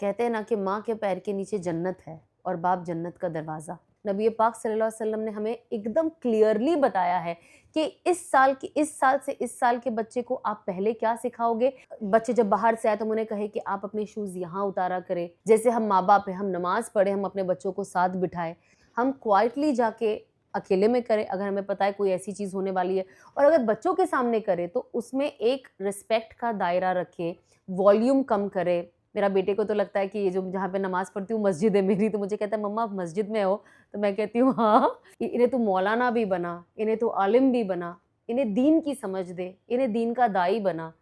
कहते हैं ना कि माँ के पैर के नीचे जन्नत है और बाप जन्नत का दरवाज़ा। नबी पाक सल्लल्लाहु अलैहि वसल्लम ने हमें एकदम क्लियरली बताया है कि इस साल से इस साल के बच्चे को आप पहले क्या सिखाओगे। बच्चे जब बाहर से आए तो उन्हें कहे कि आप अपने शूज़ यहाँ उतारा करें। जैसे हम माँ बाप हैं, हम नमाज़ पढ़े, हम अपने बच्चों को साथ बिठाएं, हम क्वाइटली जाके अकेले में करें अगर हमें पता है कोई ऐसी चीज़ होने वाली है, और अगर बच्चों के सामने करें तो उसमें एक रिस्पेक्ट का दायरा रखें, वॉल्यूम कम करें। मेरा बेटे को तो लगता है कि ये जो जहाँ पे नमाज़ पढ़ती हूँ मस्जिद है मेरी, तो मुझे कहता है मम्मा आप मस्जिद में हो, तो मैं कहती हूँ हाँ। इन्हें तो मौलाना भी बना, इन्हें तो आलिम भी बना, इन्हें दीन की समझ दे, इन्हें दीन का दाई बना।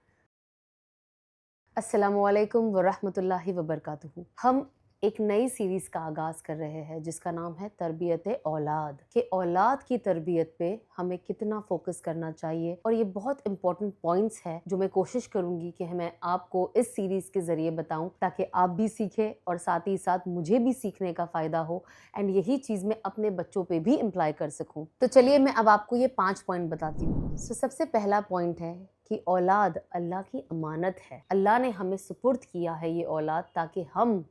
अस्सलामु अलैकुम वरहमतुल्लाहि वबरकातुहू। हम एक नई सीरीज़ का आगाज़ कर रहे हैं जिसका नाम है तरबियत औलाद, कि औलाद की तरबियत पे हमें कितना फोकस करना चाहिए। और ये बहुत इंपॉर्टेंट पॉइंट्स हैं जो मैं कोशिश करूँगी कि मैं आपको इस सीरीज़ के ज़रिए बताऊँ ताकि आप भी सीखें और साथ ही साथ मुझे भी सीखने का फ़ायदा हो, एंड यही चीज़ मैं अपने बच्चों पे भी इम्प्लाई कर सकूँ। तो चलिए मैं अब आपको ये 5 पॉइंट बताती हूँ। सबसे पहला पॉइंट है कि औलाद अल्लाह की अमानत है। अल्लाह ने हमें सुपुर्द किया है ये औलाद ताकि हम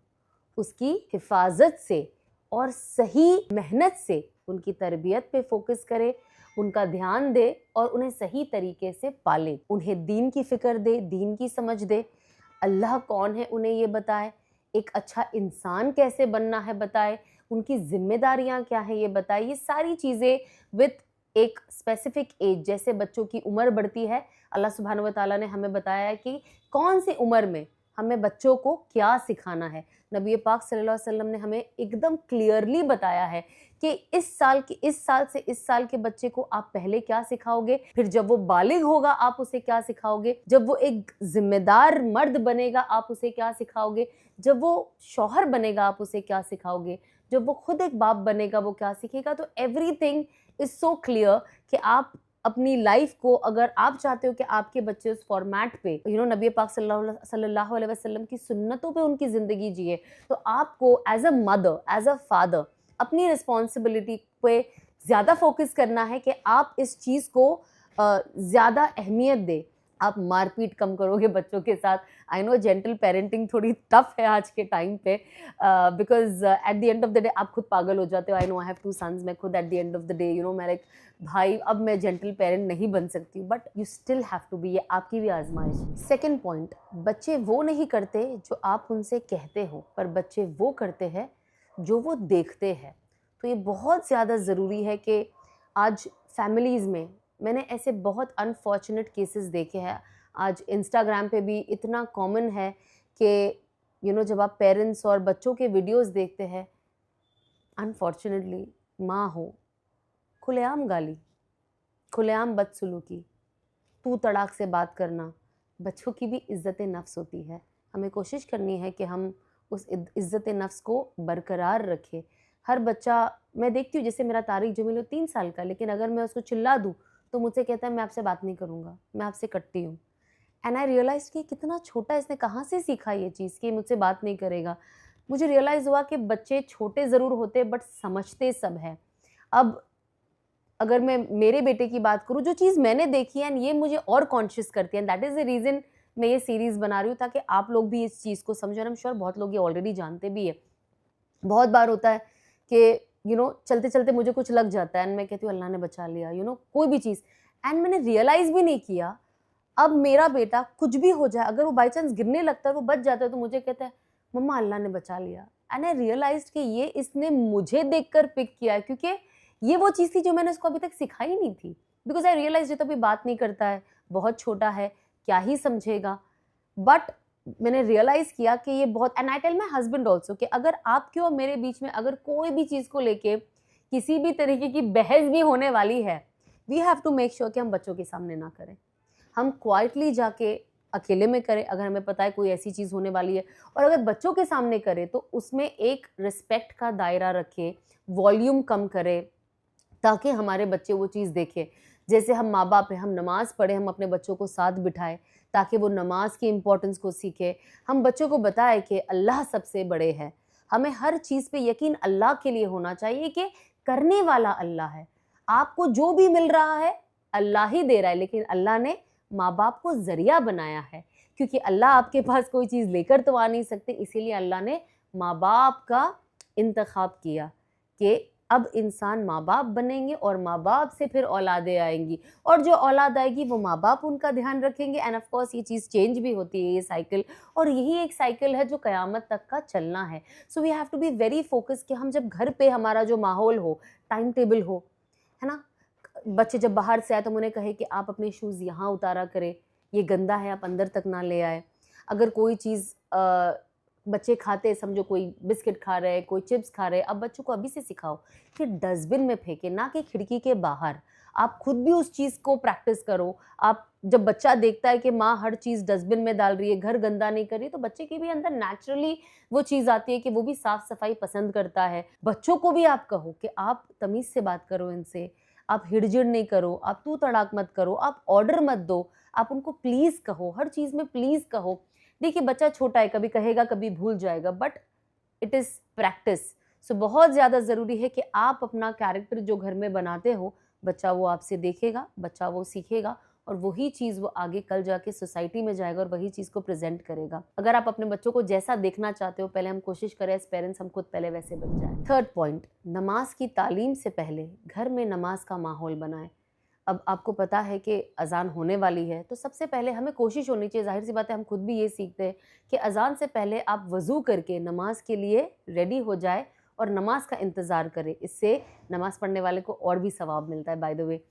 उसकी हिफाजत से और सही मेहनत से उनकी तरबियत पे फोकस करें, उनका ध्यान दे और उन्हें सही तरीके से पाले, उन्हें दीन की फ़िक्र दे, दीन की समझ दे, अल्लाह कौन है उन्हें ये बताए, एक अच्छा इंसान कैसे बनना है बताए, उनकी जिम्मेदारियां क्या है ये बताए। ये सारी चीज़ें विद एक स्पेसिफिक एज, जैसे बच्चों की उम्र बढ़ती है, अल्लाह सुब्हानहू व तआला ने हमें बताया है कि कौन सी उम्र में हमें बच्चों को क्या सिखाना है। नबी पाक सल्लल्लाहु अलैहि वसल्लम ने हमें एकदम क्लियरली बताया है कि इस साल से इस साल के बच्चे को आप पहले क्या सिखाओगे, फिर जब वो बालिग होगा आप उसे क्या सिखाओगे, जब वो एक जिम्मेदार मर्द बनेगा आप उसे क्या सिखाओगे, जब वो शौहर बनेगा आप उसे क्या सिखाओगे, जब वो खुद एक बाप बनेगा वो क्या सीखेगा। तो एवरीथिंग इज सो क्लियर कि आप अपनी लाइफ को, अगर आप चाहते हो कि आपके बच्चे उस फॉर्मेट पे नबी पाक सल्लल्लाहु अलैहि वसल्लम की सुन्नतों पे उनकी ज़िंदगी जिए, तो आपको as a mother, as a father अपनी रिस्पॉन्सिबिलिटी पे ज़्यादा फोकस करना है कि आप इस चीज़ को ज़्यादा अहमियत दें। आप मारपीट कम करोगे बच्चों के साथ। आई नो जेंटल पेरेंटिंग थोड़ी टफ है आज के टाइम पे, because at the end of the day आप खुद पागल हो जाते हो। I know I have 2 sons, मैं खुद at the end of the day मैं लाइक भाई अब मैं जेंटल पेरेंट नहीं बन सकती हूँ, but you still have to B, ये आपकी भी आजमाइश। सेकेंड पॉइंट, बच्चे वो नहीं करते जो आप उनसे कहते हो, पर बच्चे वो करते हैं जो वो देखते हैं। तो ये बहुत ज़्यादा ज़रूरी है कि आज फैमिलीज़ में मैंने ऐसे बहुत अनफॉर्चुनेट केसेस देखे हैं। आज इंस्टाग्राम पे भी इतना कॉमन है कि जब आप पेरेंट्स और बच्चों के वीडियोस देखते हैं, अनफॉर्चुनेटली माँ हो, खुलेआम गाली, खुलेआम बदसलूकी, तू तड़ाक से बात करना। बच्चों की भी इज़्ज़त नफ्स होती है, हमें कोशिश करनी है कि हम उस इज़्ज़त नफ्स को बरकरार रखें। हर बच्चा, मैं देखती हूँ जैसे मेरा तारिक जमील 3 साल का, लेकिन अगर मैं उसको चिल्ला दूँ तो मुझसे कहता है मैं आपसे बात नहीं करूँगा, मैं आपसे कटती हूँ। एंड आई रियलाइज़ कि कितना छोटा, इसने कहाँ से सीखा ये चीज़ कि मुझसे बात नहीं करेगा। मुझे रियलाइज़ हुआ कि बच्चे छोटे ज़रूर होते बट समझते सब हैं। अब अगर मैं मेरे बेटे की बात करूँ, जो चीज़ मैंने देखी है एंड ये मुझे और कॉन्शियस करती है, दैट इज़ द रीज़न मैं ये सीरीज़ बना रही हूँ ताकि आप लोग भी इस चीज़ को समझें। आई एम श्योर बहुत लोग ये ऑलरेडी जानते भी है। बहुत बार होता है कि चलते-चलते मुझे कुछ लग जाता है एंड मैं कहती हूँ अल्लाह ने बचा लिया, कोई भी चीज़, एंड मैंने रियलाइज़ भी नहीं किया। अब मेरा बेटा कुछ भी हो जाए, अगर वो बाय चांस गिरने लगता है, वो बच जाता है, तो मुझे कहता है मम्मा अल्लाह ने बचा लिया। एंड आई रियलाइज्ड कि ये इसने मुझे देखकर पिक किया है, क्योंकि ये वो चीज़ थी जो मैंने उसको अभी तक सिखाई नहीं थी। बिकॉज़ आई रियलाइज्ड ये तो अभी बात नहीं करता है, बहुत छोटा है, क्या ही समझेगा। बट मैंने रियलाइज़ किया कि ये बहुत, and I tell my husband also कि अगर आपके और मेरे बीच में अगर कोई भी चीज़ को लेके किसी भी तरीके की बहस भी होने वाली है, we have to make sure कि हम बच्चों के सामने ना करें। हम क्वाइटली जाके अकेले में करें अगर हमें पता है कोई ऐसी चीज़ होने वाली है, और अगर बच्चों के सामने करें तो उसमें एक रिस्पेक्ट का दायरा रखें, वॉल्यूम कम करें, ताकि हमारे बच्चे वो चीज़ देखें। जैसे हम माँ बाप हैं, हम नमाज़ पढ़ें, हम अपने बच्चों को साथ बिठाएं ताकि वो नमाज की इम्पोर्टेंस को सीखें। हम बच्चों को बताएं कि अल्लाह सबसे बड़े है। हमें हर चीज़ पे यकीन अल्लाह के लिए होना चाहिए कि करने वाला अल्लाह है। आपको जो भी मिल रहा है अल्लाह ही दे रहा है, लेकिन अल्लाह ने माँ बाप को ज़रिया बनाया है क्योंकि अल्लाह आपके पास कोई चीज़ लेकर तो आ नहीं सकते, इसीलिए अल्लाह ने माँ बाप का इंतखाब किया कि अब इंसान माँ बाप बनेंगे और माँ बाप से फिर औलादें आएंगी, और जो औलाद आएगी वो माँ बाप उनका ध्यान रखेंगे। एंड ऑफ कोर्स ये चीज़ चेंज भी होती है, ये साइकिल, और यही एक साइकिल है जो क़यामत तक का चलना है। So we have to be very focus कि हम जब घर पे हमारा जो माहौल हो, टाइम टेबल हो, है ना, बच्चे जब बाहर से आए तो हम उन्हें कहे कि आप अपने शूज़ यहाँ उतारा करें, ये गंदा है, आप अंदर तक ना ले आए। अगर कोई चीज़ बच्चे खाते, समझो कोई बिस्किट खा रहे हैं, कोई चिप्स खा रहे हैं, अब बच्चों को अभी से सिखाओ कि डस्टबिन में फेंके, ना कि खिड़की के बाहर। आप खुद भी उस चीज़ को प्रैक्टिस करो। आप जब बच्चा देखता है कि माँ हर चीज़ डस्टबिन में डाल रही है, घर गंदा नहीं कर रही, तो बच्चे के भी अंदर नेचुरली वो चीज़ आती है कि वो भी साफ सफाई पसंद करता है। बच्चों को भी आप कहो कि आप तमीज़ से बात करो इनसे, आप हिड़जिड़ नहीं करो, आप तू तड़ाक मत करो, आप ऑर्डर मत दो, आप उनको प्लीज़ कहो, हर चीज़ में प्लीज़ कहो। देखिए बच्चा छोटा है, कभी कहेगा कभी भूल जाएगा, बट इट इज़ प्रैक्टिस। सो बहुत ज़्यादा ज़रूरी है कि आप अपना कैरेक्टर जो घर में बनाते हो, बच्चा वो आपसे देखेगा, बच्चा वो सीखेगा, और वही चीज़ वो आगे कल जाके सोसाइटी में जाएगा और वही चीज़ को प्रेजेंट करेगा। अगर आप अपने बच्चों को जैसा देखना चाहते हो, पहले हम कोशिश करें एज पेरेंट्स हम खुद पहले वैसे बन जाए। थर्ड पॉइंट, नमाज की तालीम से पहले घर में नमाज का माहौल बनाएं। अब आपको पता है कि अज़ान होने वाली है, तो सबसे पहले हमें कोशिश होनी चाहिए, जाहिर सी बात है हम खुद भी ये सीखते हैं कि अज़ान से पहले आप वज़ू करके नमाज के लिए रेडी हो जाए और नमाज का इंतज़ार करें। इससे नमाज़ पढ़ने वाले को और भी सवाब मिलता है, बाय द वे।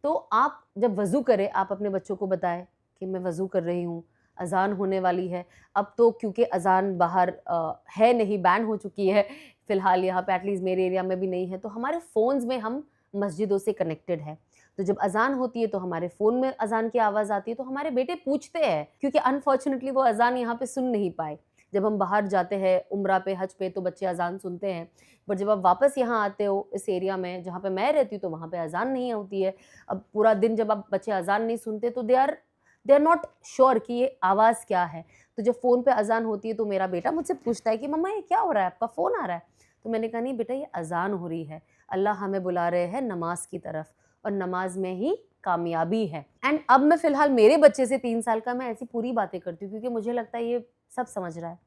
तो आप जब वज़ू करें, आप अपने बच्चों को बताएं कि मैं वज़ू कर रही हूँ, अज़ान होने वाली है। अब तो क्योंकि अज़ान बाहर है नहीं, बैन हो चुकी है फ़िलहाल, यहाँ पे एटलीस्ट मेरे एरिया में भी नहीं है, तो हमारे फ़ोन्स में हम मस्जिदों से कनेक्टेड है। तो जब अज़ान होती है तो हमारे फ़ोन में अज़ान की आवाज़ आती है, तो हमारे बेटे पूछते हैं, क्योंकि अनफॉर्चुनेटली वो अज़ान यहाँ पे सुन नहीं पाए। जब हम बाहर जाते हैं उम्रा पे, हज पे, तो बच्चे अज़ान सुनते हैं, बट जब आप वापस यहाँ आते हो इस एरिया में जहाँ पे मैं रहती हूँ, तो वहाँ पे अज़ान नहीं होती है। अब पूरा दिन जब आप बच्चे अज़ान नहीं सुनते, तो दे आर नॉट श्योर कि ये आवाज़ क्या है। तो जब फ़ोन पे अज़ान होती है तो मेरा बेटा मुझसे पूछता है कि मम्मा ये क्या हो रहा है, आपका फ़ोन आ रहा है? तो मैंने कहा नहीं बेटा, ये अज़ान हो रही है, अल्लाह हमें बुला रहे हैं नमाज की तरफ, और नमाज में ही कामयाबी है। एंड अब मैं फ़िलहाल मेरे बच्चे से 3 साल का मैं ऐसी पूरी बातें करती हूँ, क्योंकि मुझे लगता है ये सब समझ रहा है,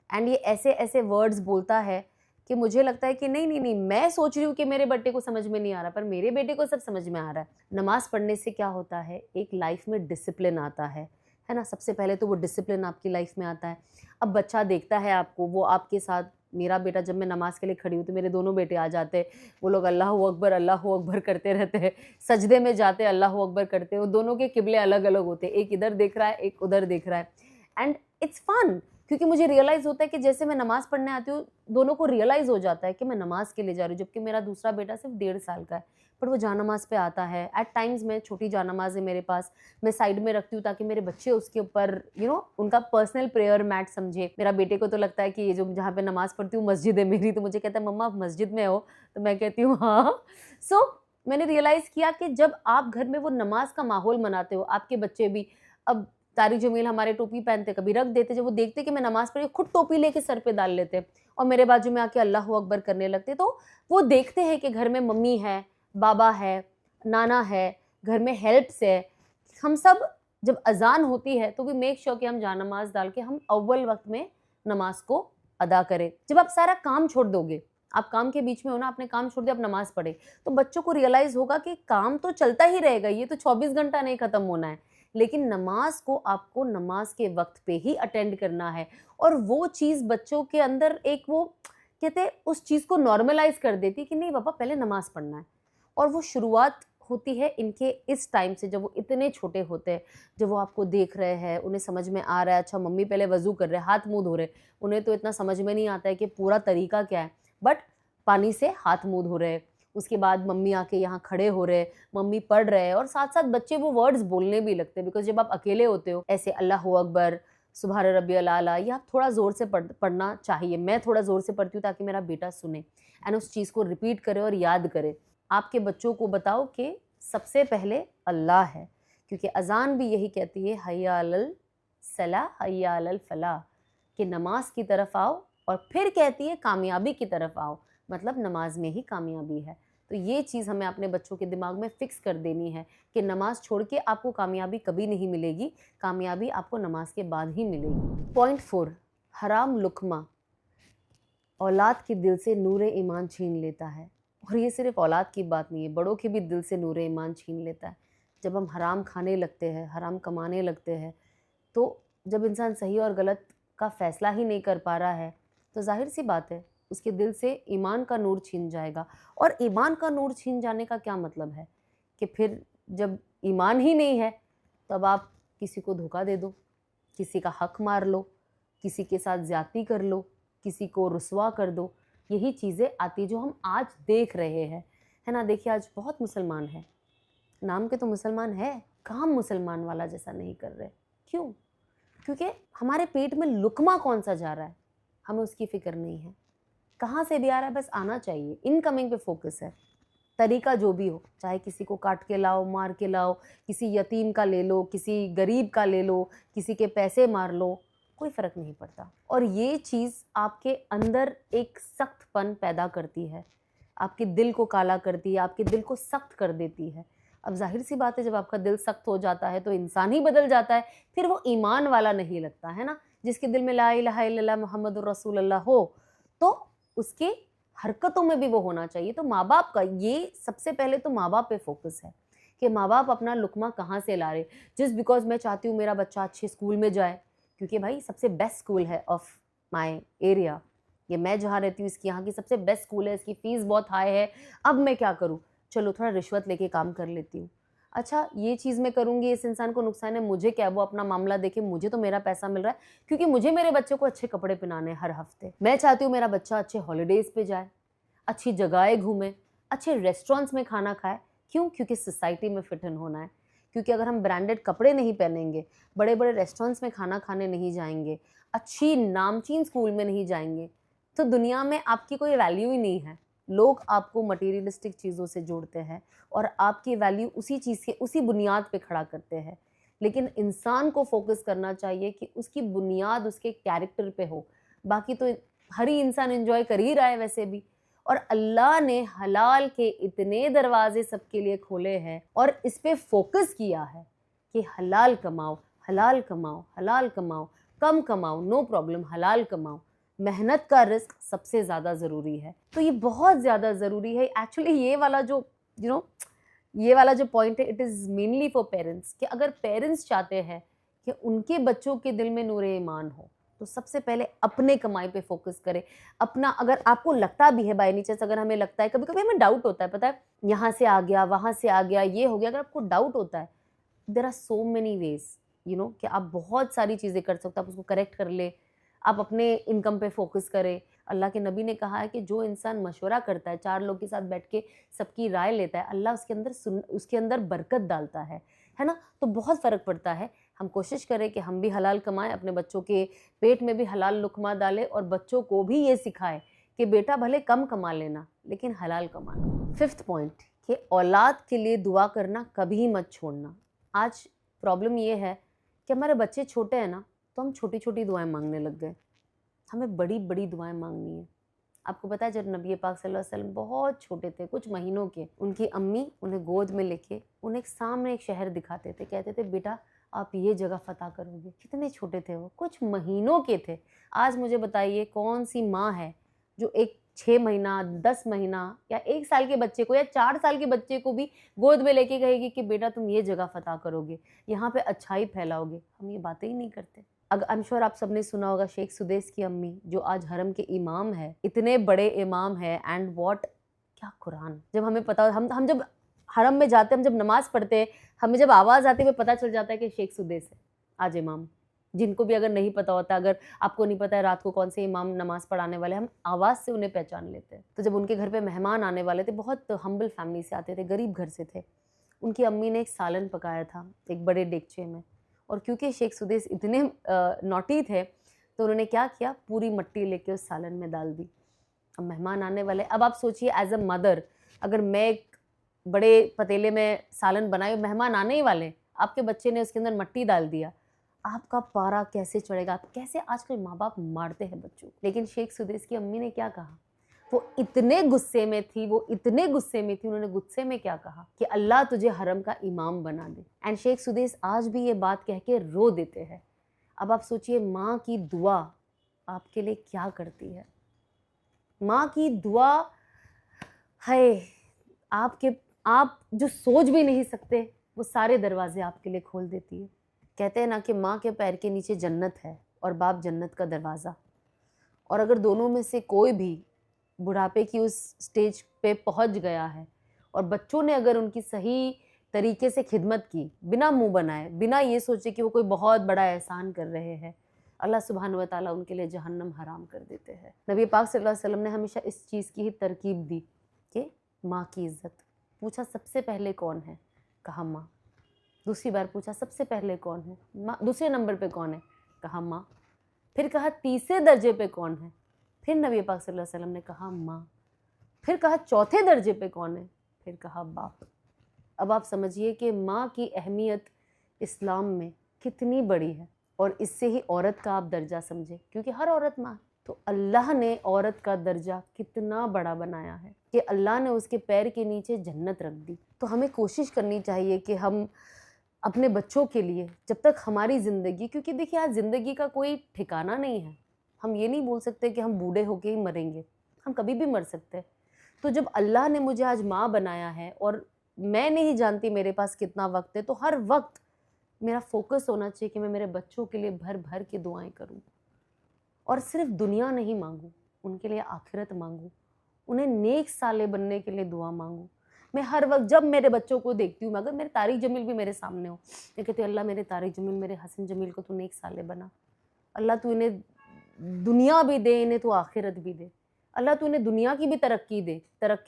एंड ये ऐसे ऐसे वर्ड्स बोलता है कि मुझे लगता है कि नहीं नहीं नहीं, मैं सोच रही हूँ कि मेरे बेटे को समझ में नहीं आ रहा, पर मेरे बेटे को सब समझ में आ रहा है। नमाज पढ़ने से क्या होता है, एक लाइफ में डिसिप्लिन आता है ना। सबसे पहले तो वो डिसिप्लिन आपकी लाइफ में आता है। अब बच्चा देखता है आपको, वो आपके साथ, मेरा बेटा जब मैं नमाज के लिए खड़ी हूँ तो मेरे दोनों बेटे आ जाते हैं, वो लोग अल्लाहू अकबर करते रहते हैं, सजदे में जाते अल्लाहू अकबर करते हैं। वो दोनों के किबले अलग अलग होते हैं, एक इधर देख रहा है, एक उधर देख रहा है, एंड इट्स फन, क्योंकि मुझे रियलाइज़ होता है कि जैसे मैं नमाज़ पढ़ने आती हूँ, दोनों को रियलाइज़ हो जाता है कि मैं नमाज़ के लिए जा रही हूँ, जबकि मेरा दूसरा बेटा सिर्फ 1.5 साल का है, पर वो जानमाज़ पे आता है। एट टाइम्स मैं छोटी जानमाज़ है मेरे पास, मैं साइड में रखती हूँ ताकि मेरे बच्चे उसके ऊपर उनका पर्सनल प्रेयर मैट समझे। मेरा बेटे को तो लगता है कि ये जो जहाँ पे नमाज़ पढ़ती हूँ मस्जिद है मेरी, तो मुझे कहता है मम्मा आप मस्जिद में हो, तो मैं कहती हूँ हाँ। सो मैंने रियलाइज़ किया कि जब आप घर में वो नमाज का माहौल बनाते हो, आपके बच्चे भी, अब तारी जमील हमारे टोपी पहनते, कभी रख देते, जब वो देखते कि मैं नमाज पढ़ी, खुद टोपी लेके सर पे डाल लेते और मेरे बाजू में आके अल्लाहू अकबर करने लगते। तो वो देखते हैं कि घर में मम्मी है, बाबा है, नाना है, घर में हेल्प्स है। हम सब जब अजान होती है तो वी मेक श्योर कि हम जानमाज डाल के हम अव्वल वक्त में नमाज को अदा करें। जब आप सारा काम छोड़ दोगे, आप काम के बीच में हो ना, आपने काम छोड़ दिया, आप नमाज पढ़े, तो बच्चों को रियलाइज होगा कि काम तो चलता ही रहेगा, ये तो 24 घंटा नहीं खत्म होना है, लेकिन नमाज को आपको नमाज के वक्त पे ही अटेंड करना है। और वो चीज़ बच्चों के अंदर एक वो कहते हैं उस चीज़ को नॉर्मलाइज कर देती कि नहीं पापा पहले नमाज पढ़ना है। और वो शुरुआत होती है इनके इस टाइम से, जब वो इतने छोटे होते हैं, जब वो आपको देख रहे हैं, उन्हें समझ में आ रहा है अच्छा मम्मी पहले वज़ू कर रहे हैं, हाथ मुँह धो रहे, उन्हें तो इतना समझ में नहीं आता है कि पूरा तरीका क्या है, बट पानी से हाथ मुँह धो रहे हैं, उसके बाद मम्मी आके यहाँ खड़े हो रहे, मम्मी पढ़ रहे हैं, और साथ साथ बच्चे वो वर्ड्स बोलने भी लगते हैं। बिकॉज जब आप अकेले होते हो, ऐसे अल्लाहू अकबर, सुबहान रब्बियल आला, ये आप थोड़ा ज़ोर से पढ़ना चाहिए। मैं थोड़ा ज़ोर से पढ़ती हूँ ताकि मेरा बेटा सुने एंड उस चीज़ को रिपीट करे और याद करे। आपके बच्चों को बताओ कि सबसे पहले अल्लाह है, क्योंकि अजान भी यही कहती है हय्या अलल सलाह हय्या अलल फलाह, कि नमाज की तरफ आओ, और फिर कहती है कामयाबी की तरफ आओ, मतलब नमाज में ही कामयाबी है। तो ये चीज़ हमें अपने बच्चों के दिमाग में फिक्स कर देनी है कि नमाज छोड़ के आपको कामयाबी कभी नहीं मिलेगी, कामयाबी आपको नमाज के बाद ही मिलेगी। पॉइंट 4, हराम लुक्मा औलाद के दिल से नूर ईमान छीन लेता है। और ये सिर्फ औलाद की बात नहीं है, बड़ों के भी दिल से नूर ईमान छीन लेता है। जब हम हराम खाने लगते हैं, हराम कमाने लगते हैं, तो जब इंसान सही और गलत का फैसला ही नहीं कर पा रहा है, तो जाहिर सी बात है उसके दिल से ईमान का नूर छीन जाएगा। और ईमान का नूर छीन जाने का क्या मतलब है कि फिर जब ईमान ही नहीं है, तब आप किसी को धोखा दे दो, किसी का हक मार लो, किसी के साथ ज्यादती कर लो, किसी को रुसवा कर दो। यही चीज़ें आती जो हम आज देख रहे हैं, है ना। देखिए आज बहुत मुसलमान है, नाम के तो मुसलमान है, काम मुसलमान वाला जैसा नहीं कर रहे। क्यों? क्योंकि हमारे पेट में लुकमा कौन सा जा रहा है, हमें उसकी फिक्र नहीं है। कहाँ से भी आ रहा है, बस आना चाहिए, इनकमिंग पे फोकस है। तरीका जो भी हो, चाहे किसी को काट के लाओ, मार के लाओ, किसी यतीम का ले लो, किसी गरीब का ले लो, किसी के पैसे मार लो, कोई फ़र्क नहीं पड़ता। और ये चीज़ आपके अंदर एक सख्तपन पैदा करती है, आपके दिल को काला करती है, आपके दिल को सख्त कर देती है। अब जाहिर सी बात है जब आपका दिल सख्त हो जाता है तो इंसान ही बदल जाता है, फिर वो ईमान वाला नहीं लगता है ना। जिसके दिल में ला इलाहा इल्लल्लाह मुहम्मदुर रसूलुल्लाह हो, तो उसके हरकतों में भी वो होना चाहिए। तो माँ बाप का ये सबसे पहले तो माँ बाप पे फोकस है कि माँ बाप अपना लुकमा कहाँ से ला रहे। जस्ट बिकॉज मैं चाहती हूँ मेरा बच्चा अच्छे स्कूल में जाए, क्योंकि भाई सबसे बेस्ट स्कूल है ऑफ माई एरिया, ये मैं जहाँ रहती हूँ इसकी यहाँ की सबसे बेस्ट स्कूल है, इसकी फ़ीस बहुत हाई है, अब मैं क्या करूँ, चलो थोड़ा रिश्वत लेके काम कर लेती हूँ। अच्छा ये चीज़ मैं करूँगी, इस इंसान को नुकसान है, मुझे क्या, वो अपना मामला देखे, मुझे तो मेरा पैसा मिल रहा है, क्योंकि मुझे मेरे बच्चे को अच्छे कपड़े पहनाने हर हफ्ते। मैं चाहती हूँ मेरा बच्चा अच्छे हॉलीडेज़ पे जाए, अच्छी जगहें घूमे, अच्छे रेस्टोरेंट्स में खाना खाए। क्यों? क्योंकि सोसाइटी में फिट इन होना है। क्योंकि अगर हम ब्रांडेड कपड़े नहीं पहनेंगे, बड़े बड़े रेस्टोरेंट्स में खाना खाने नहीं जाएंगे, अच्छी नामचीन स्कूल में नहीं जाएंगे, तो दुनिया में आपकी कोई वैल्यू ही नहीं है। लोग आपको मटेरियलिस्टिक चीज़ों से जोड़ते हैं और आपकी वैल्यू उसी चीज़ के उसी बुनियाद पे खड़ा करते हैं। लेकिन इंसान को फोकस करना चाहिए कि उसकी बुनियाद उसके कैरेक्टर पे हो। बाकी तो हर ही इंसान एंजॉय कर ही रहा है वैसे भी। और अल्लाह ने हलाल के इतने दरवाजे सबके लिए खोले हैं और इस पे फोकस किया है कि हलाल कमाओ, हलाल कमाओ, हलाल कमाओ, कम कमाओ, नो प्रॉब्लम, हलाल कमाओ। मेहनत का रिस्क सबसे ज़्यादा ज़रूरी है। तो ये बहुत ज़्यादा ज़रूरी है एक्चुअली। ये वाला जो ये वाला जो पॉइंट है, it is mainly for parents, कि अगर पेरेंट्स चाहते हैं कि उनके बच्चों के दिल में नूर ईमान हो, तो सबसे पहले अपने कमाई पे फोकस करें। अपना, अगर आपको लगता भी है बाय नेचर, अगर हमें लगता है, कभी कभी हमें डाउट होता है, पता है, यहाँ से आ गया, वहाँ से आ गया, ये हो गया, अगर आपको डाउट होता है, there are so many ways कि आप बहुत सारी चीज़ें कर सकते हो। आप उसको करेक्ट कर ले, आप अपने इनकम पे फोकस करें। अल्लाह के नबी ने कहा है कि जो इंसान मशवरा करता है, 4 लोग के साथ बैठ के सबकी राय लेता है, अल्लाह उसके अंदर बरकत डालता है ना। तो बहुत फ़र्क पड़ता है। हम कोशिश करें कि हम भी हलाल कमाएं, अपने बच्चों के पेट में भी हलाल लुकमा डालें और बच्चों को भी ये सिखाएं कि बेटा भले कम कमा लेना लेकिन हलाल कमाना। 5th पॉइंट, कि औलाद के लिए दुआ करना कभी मत छोड़ना। आज प्रॉब्लम ये है कि हमारे बच्चे छोटे हैं ना, तो हम छोटी छोटी दुआएं मांगने लग गए। हमें बड़ी बड़ी दुआएं मांगनी है। आपको पता है जब नबी पाक सल्लल्लाहु अलैहि वसल्लम बहुत छोटे थे, कुछ महीनों के, उनकी अम्मी उन्हें गोद में लेके उन्हें सामने एक शहर दिखाते थे, कहते थे बेटा आप ये जगह फतह करोगे। कितने छोटे थे वो, कुछ महीनों के थे। आज मुझे बताइए कौन सी माँ है जो एक 6 महीना, 10 महीना या 1 साल के बच्चे को या 4 साल के बच्चे को भी गोद में लेके कहेगी कि बेटा तुम ये जगह फतह करोगे, यहाँ पे अच्छाई फैलाओगे। हम ये बातें ही नहीं करते। अगर आई एम श्योर आप सबने सुना होगा शेख सुदेस की अम्मी, जो आज हरम के इमाम है, इतने बड़े इमाम है। एंड व्हाट, क्या कुरान, जब हमें पता, हम जब हरम में जाते, हम जब नमाज पढ़ते हैं, हमें जब आवाज़ आती है, हमें पता चल जाता है कि शेख सुदेस है आज इमाम। जिनको भी अगर नहीं पता होता, अगर आपको नहीं पता है रात को कौन से इमाम नमाज पढ़ाने वाले, हम आवाज़ से उन्हें पहचान लेते हैं। तो जब उनके घर पे मेहमान आने वाले थे, बहुत हम्बल फैमिली से आते थे, गरीब घर से थे, उनकी अम्मी ने एक सालन पकाया था एक बड़े डेगचे में। और क्योंकि शेख सुदेस इतने नॉटी थे, तो उन्होंने क्या किया, पूरी मट्टी लेके उस सालन में डाल दी। अब मेहमान आने वाले, अब आप सोचिए एज अ मदर, अगर मैं एक बड़े पतीले में सालन बनाई, मेहमान आने ही वाले, आपके बच्चे ने उसके अंदर मट्टी डाल दिया, आपका पारा कैसे चढ़ेगा। आप कैसे, आजकल माँ बाप मारते हैं बच्चों, लेकिन शेख सुदेस की अम्मी ने क्या कहा, वो इतने गुस्से में थी, उन्होंने गुस्से में क्या कहा कि अल्लाह तुझे हरम का इमाम बना दे। एंड शेख सुदेश आज भी ये बात कह के रो देते हैं। अब आप सोचिए माँ की दुआ आपके लिए क्या करती है। माँ की दुआ है आप जो सोच भी नहीं सकते वो सारे दरवाजे आपके लिए खोल देती है। कहते हैं ना कि माँ के पैर के नीचे जन्नत है और बाप जन्नत का दरवाज़ा। और अगर दोनों में से कोई भी बुढ़ापे की उस स्टेज पे पहुंच गया है और बच्चों ने अगर उनकी सही तरीके से खिदमत की, बिना मुंह बनाए, बिना ये सोचे कि वो कोई बहुत बड़ा एहसान कर रहे हैं, अल्लाह सुब्हानहू व तआला उनके लिए जहन्नम हराम कर देते हैं। नबी पाक सल्लल्लाहु अलैहि वसल्लम ने हमेशा इस चीज़ की ही तरकीब दी कि माँ की इज़्ज़त। पूछा सबसे पहले कौन है, कहा माँ। दूसरी बार पूछा सबसे पहले कौन है, माँ। दूसरे नंबर पे कौन है, कहा माँ। फिर कहा तीसरे दर्जे पे कौन है, फिर नबी पाक सल्लल्लाहु अलैहि वसल्लम ने कहा माँ। फिर कहा चौथे दर्जे पे कौन है, फिर कहा बाप। अब आप समझिए कि माँ की अहमियत इस्लाम में कितनी बड़ी है। और इससे ही औरत का आप दर्जा समझे, क्योंकि हर औरत माँ। तो अल्लाह ने औरत का दर्जा कितना बड़ा बनाया है कि अल्लाह ने उसके पैर के नीचे जन्नत रख दी। तो हमें कोशिश करनी चाहिए कि हम अपने बच्चों के लिए, जब तक हमारी ज़िंदगी, क्योंकि देखिए आज ज़िंदगी का कोई ठिकाना नहीं है। हम ये नहीं बोल सकते कि हम बूढ़े होके ही मरेंगे, हम कभी भी मर सकते हैं। तो जब अल्लाह ने मुझे आज माँ बनाया है और मैं नहीं जानती मेरे पास कितना वक्त है, तो हर वक्त मेरा फोकस होना चाहिए कि मैं मेरे बच्चों के लिए भर भर के दुआएं करूं। और सिर्फ दुनिया नहीं मांगूं, उनके लिए आखिरत मांगूं, उन्हें नेक साले बनने के लिए दुआ मांगूं। मैं हर वक्त जब मेरे बच्चों को देखती हूँ, अगर मेरे तारिक जमील भी मेरे सामने हो, मैं कहती हूँ अल्लाह मेरे तारिक जमील, मेरे हसन जमील को तू नेक साले बना। अल्लाह तू इन्हें दुनिया भी दे, इन्हें तू आखिरत भी दे। अल्लाह तू इन्हें दुनिया की भी तरक्की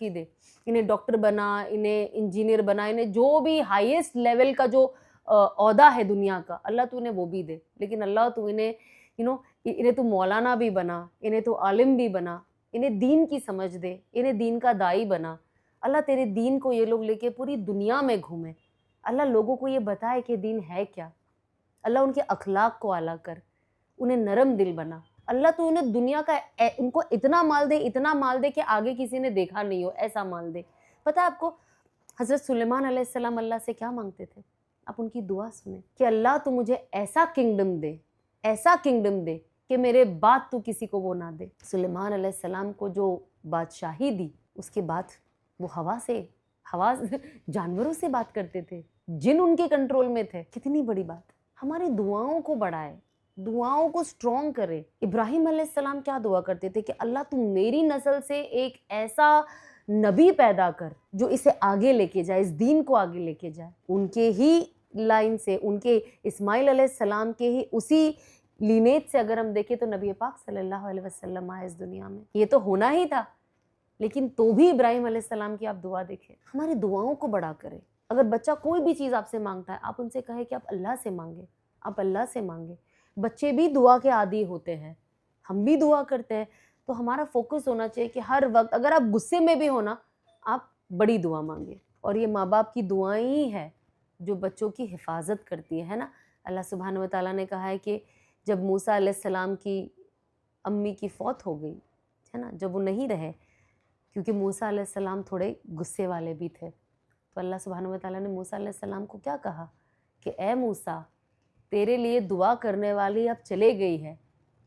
दे। इन्हें डॉक्टर बना, इन्हें इंजीनियर बना, इन्हें जो भी हाईएस्ट लेवल का जो औहदा है दुनिया का, अल्लाह तू इन्हें वो भी दे। लेकिन अल्लाह तू इन्हें इन्हें तू मौलाना भी बना, इन्हें तू आलिम भी बना, इन्हें दीन की समझ दे, इन्हें दीन का दाई बना। अल्लाह तेरे दीन को ये लोग लेके पूरी दुनिया में घूमे। अल्लाह लोगों को ये बताए कि दीन है क्या। अल्लाह उनके अखलाक को आला कर, उन्हें नरम दिल बना। अल्लाह तो उन्हें दुनिया का उनको इतना माल दे कि आगे किसी ने देखा नहीं हो, ऐसा माल दे। पता है आपको हज़रत सुलेमान अलैहिस्सलाम अल्लाह से क्या मांगते थे? आप उनकी दुआ सुने कि अल्लाह तू मुझे ऐसा किंगडम दे कि मेरे बाद तू किसी को वो ना दे। सुलेमान अलैहिस्सलाम को जो बादशाही दी, उसके बाद वो हवा जानवरों से बात करते थे, जिन उनके कंट्रोल में थे। कितनी बड़ी बात। हमारी दुआओं को बढ़ाए, दुआओं को स्ट्रॉन्ग करे। इब्राहिम अलैहिस्सलाम क्या दुआ करते थे कि अल्लाह तू मेरी नस्ल से एक ऐसा नबी पैदा कर जो इसे आगे लेके जाए, इस दीन को आगे लेके जाए। उनके ही लाइन से, उनके इस्माइल अलैहिस्सलाम के ही उसी लीनेज से अगर हम देखें तो नबी पाक सल्लल्लाहु अलैहि वसल्लम आए इस दुनिया में। ये तो होना ही था, लेकिन तो भी इब्राहिम अलैहिस्सलाम की आप दुआ देखें। हमारी दुआओं को बड़ा करें। अगर बच्चा कोई भी चीज़ आपसे मांगता है, आप उनसे कहें कि आप अल्लाह से मांगे, आप अल्लाह से मांगे। बच्चे भी दुआ के आदी होते हैं, हम भी दुआ करते हैं। तो हमारा फोकस होना चाहिए कि हर वक्त अगर आप गुस्से में भी हो ना, आप बड़ी दुआ मांगे। और ये माँ बाप की दुआएं ही है जो बच्चों की हिफाजत करती है ना। अल्लाह सुब्हानहू व तआला ने कहा है कि जब मूसा अलैहिस्सलाम की अम्मी की फौत हो गई है ना, जब वो नहीं रहे, क्योंकि मूसा अलैहिस्सलाम थोड़े गुस्से वाले भी थे, तो अल्लाह सुब्हानहू व तआला ने मूसा अलैहिस्सलाम को क्या कहा कि ए मूसा, तेरे लिए दुआ करने वाली अब चले गई है,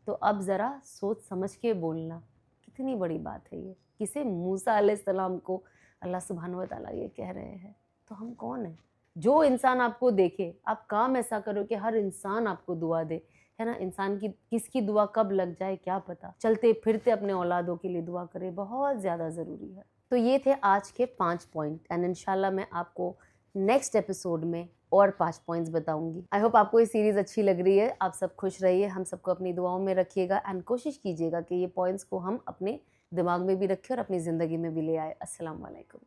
तो अब ज़रा सोच समझ के बोलना। कितनी बड़ी बात है ये, किसे? मूसा अलैहिस्सलाम को अल्लाह सुब्हानहू व तआला ये कह रहे हैं। तो हम कौन हैं? जो इंसान आपको देखे, आप काम ऐसा करो कि हर इंसान आपको दुआ दे, है ना। इंसान की किसकी दुआ कब लग जाए क्या पता। चलते फिरते अपने औलादों के लिए दुआ करें, बहुत ज़्यादा ज़रूरी है। तो ये थे आज के 5 पॉइंट, एंड इंशाल्लाह मैं आपको नेक्स्ट एपिसोड में और 5 पॉइंट्स बताऊंगी। आई होप आपको ये सीरीज़ अच्छी लग रही है। आप सब खुश रहिए, हम सबको अपनी दुआओं में रखिएगा, एंड कोशिश कीजिएगा कि ये पॉइंट्स को हम अपने दिमाग में भी रखें और अपनी ज़िंदगी में भी ले आए। अस्सलाम वालेकुम।